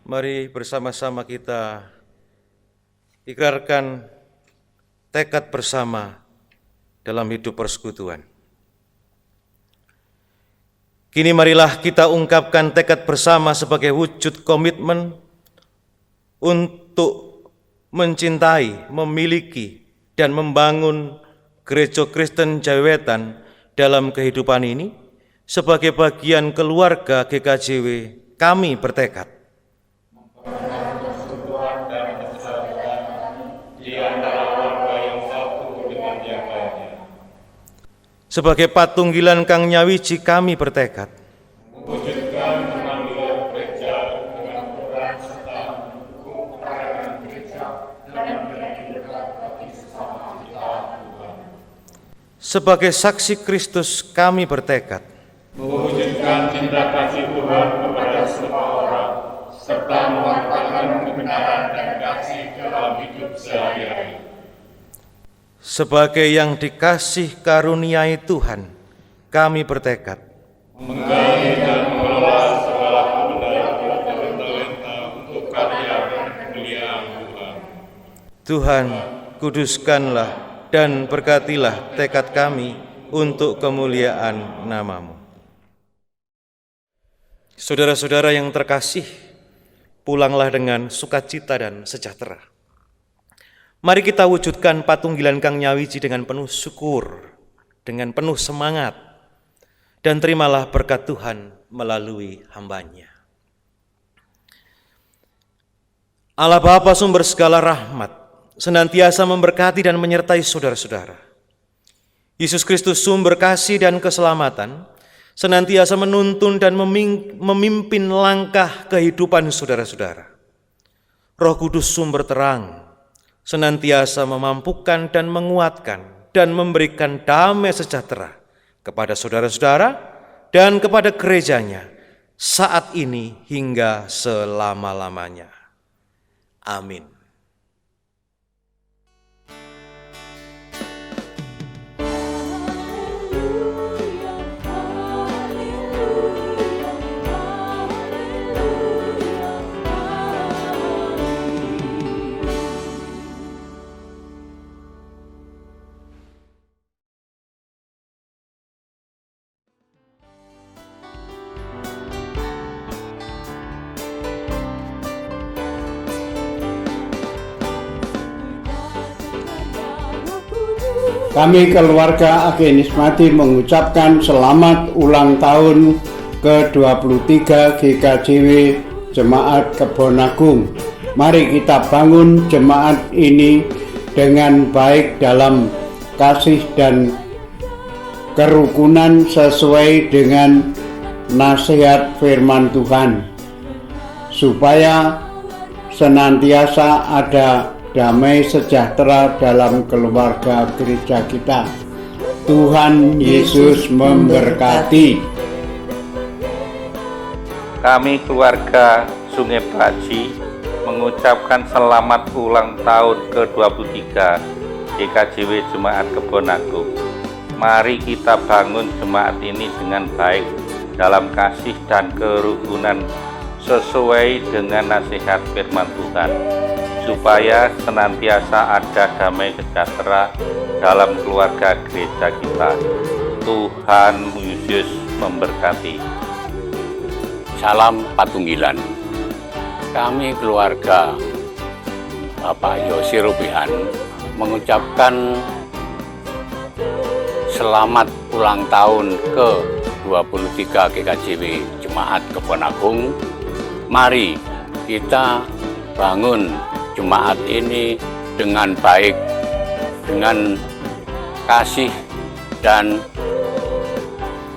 [SPEAKER 4] Mari bersama-sama kita ikrarkan tekad bersama dalam hidup persekutuan. Kini marilah kita ungkapkan tekad bersama sebagai wujud komitmen untuk mencintai, memiliki, dan membangun Gereja Kristen Jawi Wetan dalam kehidupan ini. Sebagai bagian keluarga GKJW, kami bertekad sebagai patunggilan Kang Nyawiji, kami bertekad
[SPEAKER 9] mewujudkan pemanggilan gereja dengan peran serta mendukung pelayanan gereja dan menjadi dekat bagi sesama kita, Tuhan.
[SPEAKER 4] Sebagai saksi Kristus, kami bertekad
[SPEAKER 9] mewujudkan cinta kasih Tuhan kepada semua orang, serta mewartakan kebenaran dan kasih dalam hidup sehari-hari.
[SPEAKER 4] sebagai yang dikasih karuniai Tuhan, kami bertekad
[SPEAKER 9] menggali dan mengelola segala kebenaran dan talenta untuk karya dan kemuliaan Tuhan.
[SPEAKER 4] Tuhan, kuduskanlah dan berkatilah tekad kami untuk kemuliaan nama-Mu. Saudara-saudara yang terkasih, pulanglah dengan sukacita dan sejahtera. Mari kita wujudkan patunggilan Kang Nyawiji dengan penuh syukur, dengan penuh semangat, dan terimalah berkat Tuhan melalui hamba-Nya. Allah Bapa sumber segala rahmat, senantiasa memberkati dan menyertai saudara-saudara. Yesus Kristus sumber kasih dan keselamatan, senantiasa menuntun dan memimpin langkah kehidupan saudara-saudara. Roh Kudus sumber terang, senantiasa memampukan dan menguatkan dan memberikan damai sejahtera kepada saudara-saudara dan kepada gerejanya saat ini hingga selama-lamanya. Amin.
[SPEAKER 11] Kami keluarga Agi Nismati mengucapkan selamat ulang tahun ke-23 GKJW Jemaat Kebonagung. Mari kita bangun jemaat ini dengan baik dalam kasih dan kerukunan sesuai dengan nasihat firman Tuhan, supaya senantiasa ada damai sejahtera dalam keluarga gereja kita. Tuhan Yesus memberkati.
[SPEAKER 12] Kami keluarga Sungai Baji mengucapkan selamat ulang tahun ke-23 GKJW Jemaat Kebonagung. Mari kita bangun jemaat ini dengan baik dalam kasih dan kerukunan sesuai dengan nasihat firman Tuhan, supaya senantiasa ada damai sejahtera dalam keluarga gereja kita. Tuhan Yesus memberkati.
[SPEAKER 3] Salam Patunggilan. Kami keluarga Bapak Yosi Rubihan mengucapkan selamat ulang tahun ke-23 GKJW Jemaat Kebonagung. Mari kita bangun jemaat ini dengan baik, dengan kasih dan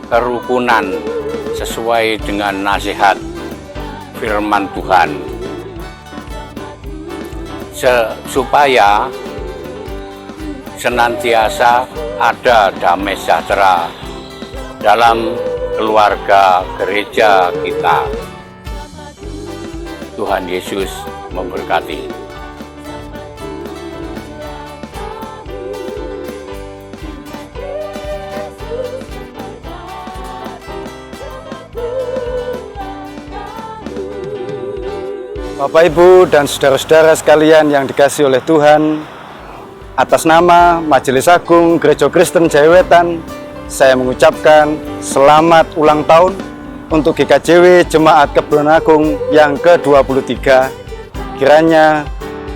[SPEAKER 3] kerukunan sesuai dengan nasihat firman Tuhan, supaya senantiasa ada damai sejahtera dalam keluarga gereja kita. Tuhan Yesus memberkati.
[SPEAKER 8] Bapak, Ibu, dan saudara-saudara sekalian yang dikasihi oleh Tuhan, atas nama Majelis Agung Gereja Kristen Jawi Wetan, saya mengucapkan selamat ulang tahun untuk GKJW Jemaat Kebonagung yang ke-23. Kiranya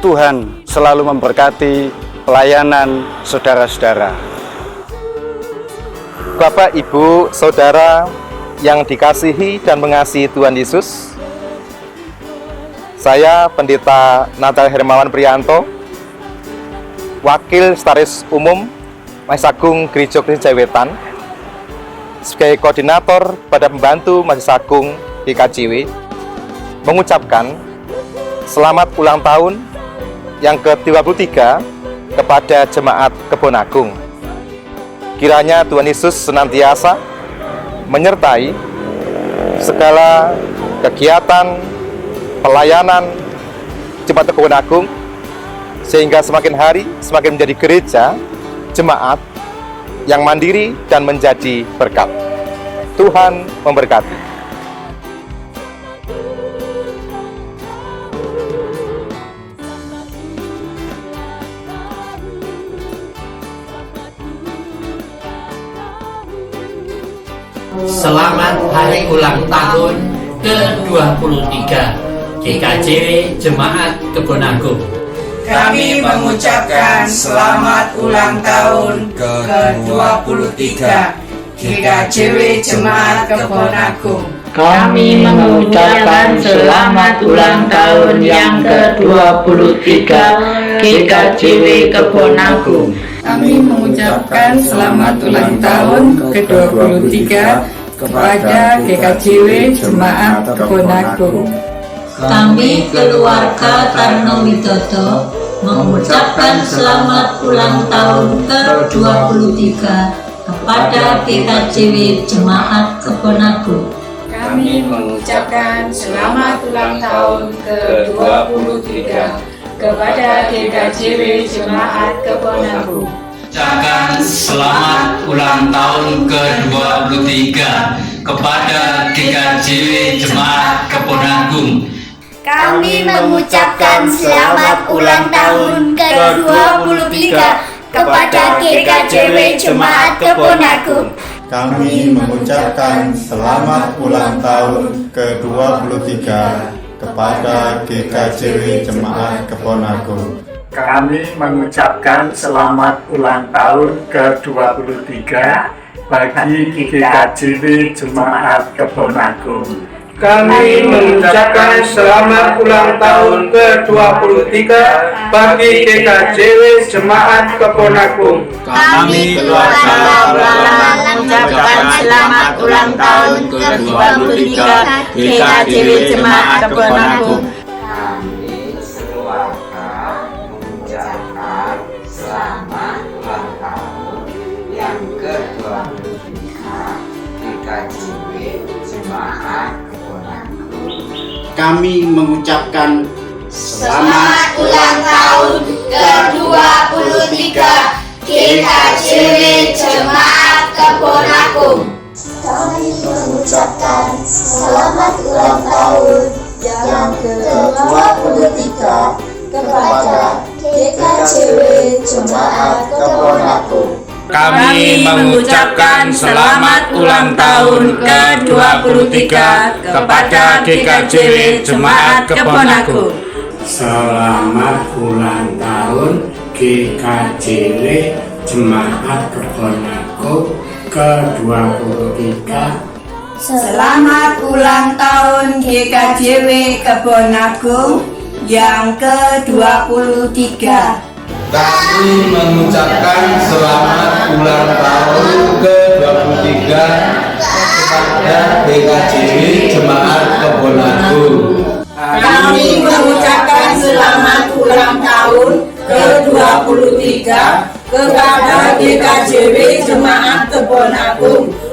[SPEAKER 8] Tuhan selalu memberkati pelayanan saudara-saudara.
[SPEAKER 13] Bapak, Ibu, Saudara yang dikasihi dan mengasihi Tuhan Yesus, saya Pendeta Natal Hermawan Priyanto, Wakil Sekretaris Umum Majelis Agung Gereja Kristen Jawi Wetan, sebagai koordinator pada pembantu Majelis Agung GKJW, mengucapkan selamat ulang tahun yang ke-23 kepada Jemaat Kebonagung. Kiranya Tuhan Yesus senantiasa menyertai segala kegiatan pelayanan Jemaat Kebonagung, sehingga semakin hari semakin menjadi gereja jemaat yang mandiri dan menjadi berkat. Tuhan memberkati.
[SPEAKER 14] Selamat hari ulang tahun ke-23 GKJW Jemaat Kebonagung.
[SPEAKER 15] Kami mengucapkan selamat ulang tahun ke-23 GKJW Jemaat Kebonagung.
[SPEAKER 16] Kami mengucapkan selamat ulang tahun yang ke-23 GKJW Kebonagung.
[SPEAKER 15] Kami mengucapkan selamat ulang tahun ke-23 kepada GKJW Jemaat Kebonagung.
[SPEAKER 16] Kami keluarga Karno Widodo mengucapkan selamat ulang tahun ke-23 kepada GKJW Jemaat Kebonagung.
[SPEAKER 15] Kami mengucapkan selamat ulang tahun ke-23 kepada GKJW Jemaat Kebonagung.
[SPEAKER 14] Ucapkan selamat ulang tahun ke-23 kepada GKJW Jemaat Kebonagung.
[SPEAKER 17] Kami mengucapkan selamat ulang tahun ke-23 kepada GKJW Jemaat Kebonagung.
[SPEAKER 5] Kami mengucapkan selamat ulang tahun ke-23 kepada GKJW Jemaat Kebonagung.
[SPEAKER 18] Kami mengucapkan selamat ulang tahun ke-23 bagi GKJW Jemaat Kebonagung.
[SPEAKER 10] Kami mengucapkan selamat ulang tahun ke-23 bagi GKJW Jemaat Kebonagung.
[SPEAKER 14] Kami keluarga mengucapkan selamat ulang tahun ke-23 GKJW Jemaat Kebonagung.
[SPEAKER 15] Kami sekeluarga mengucapkan selamat ulang tahun yang ke-23 GKJW Jemaat Kebonagung.
[SPEAKER 11] Kami mengucapkan
[SPEAKER 17] Selamat ulang tahun ke-23 GKJW Jemaat Kebonagung.
[SPEAKER 15] Kami mengucapkan selamat ulang tahun yang ke-23 kepada GKJW Jemaat Kebonagung.
[SPEAKER 10] Kami mengucapkan selamat ulang tahun ke-23 kepada GKJW Jemaat Kebonagung.
[SPEAKER 18] Selamat ulang tahun GKJW Jemaat Kebonagung ke-23.
[SPEAKER 6] Selamat ulang tahun GKJW Kebonagung yang ke-23.
[SPEAKER 14] Kami mengucapkan selamat ulang tahun ke-23 kepada GKJW Jemaat Kebonagung.
[SPEAKER 6] Kami mengucapkan selamat ulang tahun ke-23 kepada GKJW Jemaat Kebonagung.